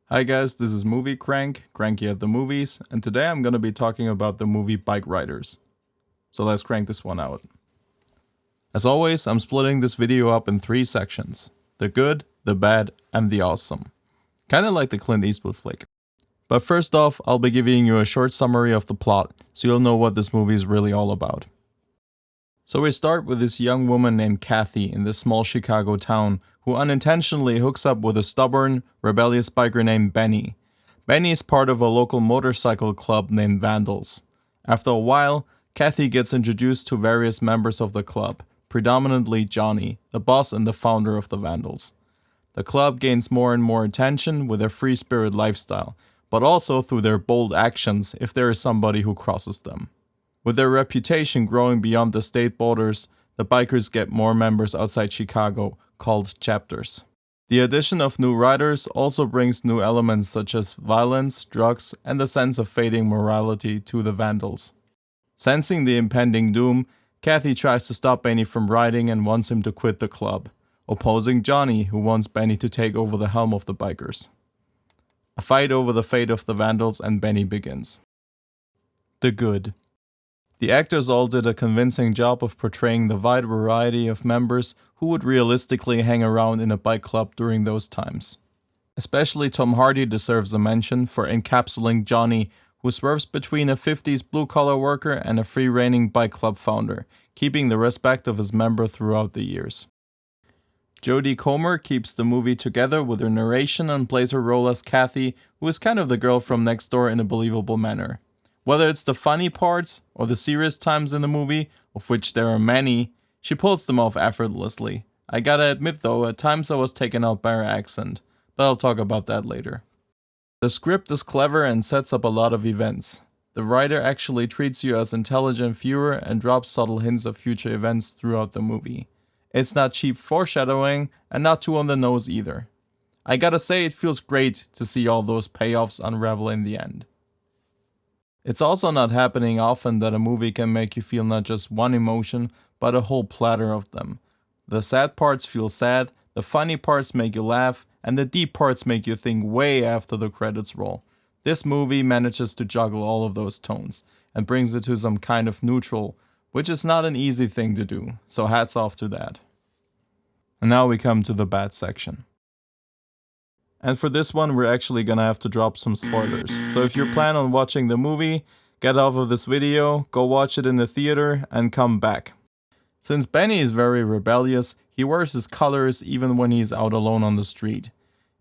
Hi guys, this is Movie Cranky at the movies, and today I'm gonna be talking about the movie Bikeriders. So let's crank this one out. As always, I'm splitting this video up in 3 sections: the good, the bad, and the awesome. Kinda like the Clint Eastwood flick. But first off, I'll be giving you a short summary of the plot, so you'll know what this movie is really all about. So we start with this young woman named Kathy in this small Chicago town who unintentionally hooks up with a stubborn, rebellious biker named Benny. Benny is part of a local motorcycle club named Vandals. After a while, Kathy gets introduced to various members of the club, predominantly Johnny, the boss and the founder of the Vandals. The club gains more and more attention with their free-spirit lifestyle, but also through their bold actions if there is somebody who crosses them. With their reputation growing beyond the state borders, the bikers get more members outside Chicago, called chapters. The addition of new riders also brings new elements such as violence, drugs, and a sense of fading morality to the Vandals. Sensing the impending doom, Kathy tries to stop Benny from riding and wants him to quit the club, opposing Johnny, who wants Benny to take over the helm of the bikers. A fight over the fate of the Vandals and Benny begins. The good. The actors all did a convincing job of portraying the wide variety of members who would realistically hang around in a bike club during those times. Especially Tom Hardy deserves a mention for encapsulating Johnny, who swerves between a 50s blue-collar worker and a free-reigning bike club founder, keeping the respect of his member throughout the years. Jodie Comer keeps the movie together with her narration and plays her role as Kathy, who is kind of the girl from next door in a believable manner. Whether it's the funny parts or the serious times in the movie, of which there are many, she pulls them off effortlessly. I gotta admit though, at times I was taken out by her accent, but I'll talk about that later. The script is clever and sets up a lot of events. The writer actually treats you as an intelligent viewer and drops subtle hints of future events throughout the movie. It's not cheap foreshadowing and not too on the nose either. I gotta say, it feels great to see all those payoffs unravel in the end. It's also not happening often that a movie can make you feel not just one emotion, but a whole platter of them. The sad parts feel sad, the funny parts make you laugh, and the deep parts make you think way after the credits roll. This movie manages to juggle all of those tones, and brings it to some kind of neutral, which is not an easy thing to do, so hats off to that. And now we come to the bad section. And for this one, we're actually gonna have to drop some spoilers. So if you plan on watching the movie, get off of this video, go watch it in the theater, and come back. Since Benny is very rebellious, he wears his colors even when he's out alone on the street.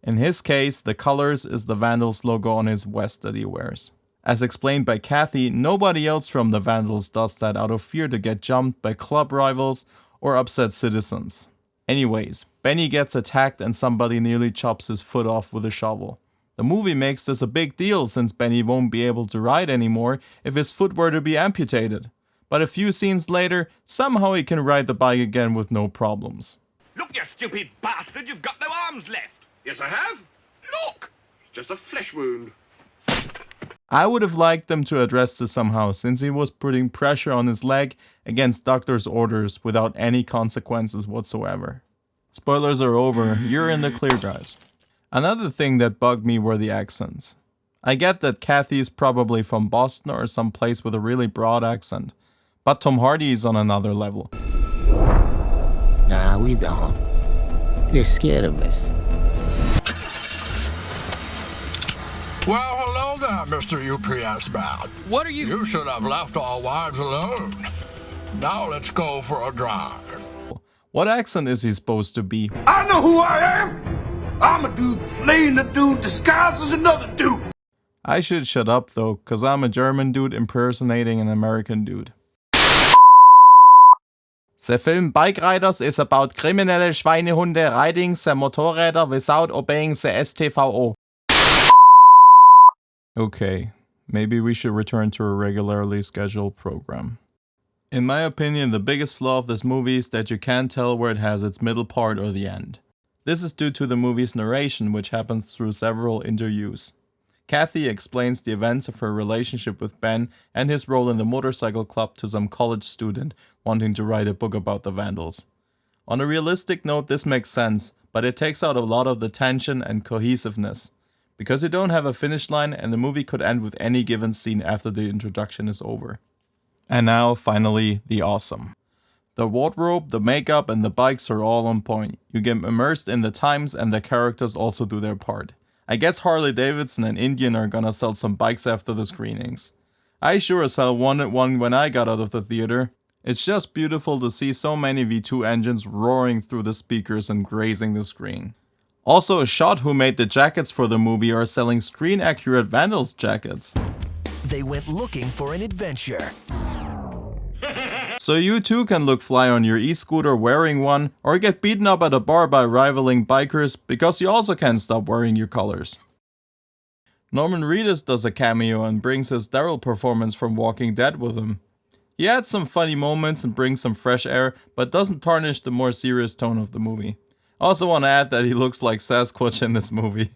In his case, the colors is the Vandals logo on his vest that he wears. As explained by Kathy, nobody else from the Vandals does that out of fear to get jumped by club rivals or upset citizens. Anyways, Benny gets attacked and somebody nearly chops his foot off with a shovel. The movie makes this a big deal since Benny won't be able to ride anymore if his foot were to be amputated. But a few scenes later, somehow he can ride the bike again with no problems. Look, you stupid bastard, you've got no arms left. Yes, I have. Look! It's just a flesh wound. I would have liked them to address this somehow, since he was putting pressure on his leg against doctor's orders without any consequences whatsoever. Spoilers are over, you're in the clear, guys. Another thing that bugged me were the accents. I get that Kathy is probably from Boston or some place with a really broad accent, but Tom Hardy is on another level. Nah, we don't. You're scared of us. Well, hello there, Mr. UPS man. What are you... You should have left our wives alone. Now let's go for a drive. What accent is he supposed to be? I know who I am. I'm a dude playing a dude disguised as another dude. I should shut up though, cause I'm a German dude impersonating an American dude. The film Bikeriders is about criminelle Schweinehunde riding the Motorräder without obeying the STVO. Okay, maybe we should return to a regularly scheduled program. In my opinion, the biggest flaw of this movie is that you can't tell where it has its middle part or the end. This is due to the movie's narration, which happens through several interviews. Kathy explains the events of her relationship with Ben and his role in the motorcycle club to some college student wanting to write a book about the Vandals. On a realistic note, this makes sense, but it takes out a lot of the tension and cohesiveness. because you don't have a finish line and the movie could end with any given scene after the introduction is over. And now, finally, the awesome. The wardrobe, the makeup, and the bikes are all on point. You get immersed in the times and the characters also do their part. I guess Harley Davidson and Indian are gonna sell some bikes after the screenings. I sure as hell wanted one when I got out of the theater. It's just beautiful to see so many V2 engines roaring through the speakers and grazing the screen. Also, Shot, who made the jackets for the movie, are selling screen-accurate Vandals jackets. They went looking for an adventure. So you too can look fly on your e-scooter wearing one, or get beaten up at a bar by rivaling bikers because you also can't stop wearing your colors. Norman Reedus does a cameo and brings his Daryl performance from Walking Dead with him. He adds some funny moments and brings some fresh air, but doesn't tarnish the more serious tone of the movie. I also want to add that he looks like Sasquatch in this movie.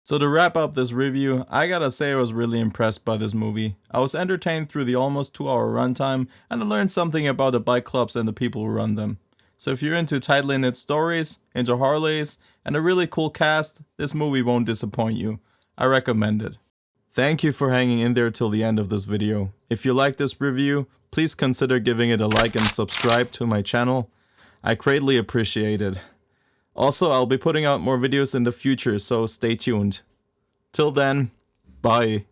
So to wrap up this review, I gotta say I was really impressed by this movie. I was entertained through the almost 2-hour runtime, and I learned something about the bike clubs and the people who run them. So if you're into tightly knit stories, into Harleys, and a really cool cast, this movie won't disappoint you. I recommend it. Thank you for hanging in there till the end of this video. If you like this review, please consider giving it a like and subscribe to my channel. I greatly appreciate it. Also, I'll be putting out more videos in the future, so stay tuned. Till then, bye.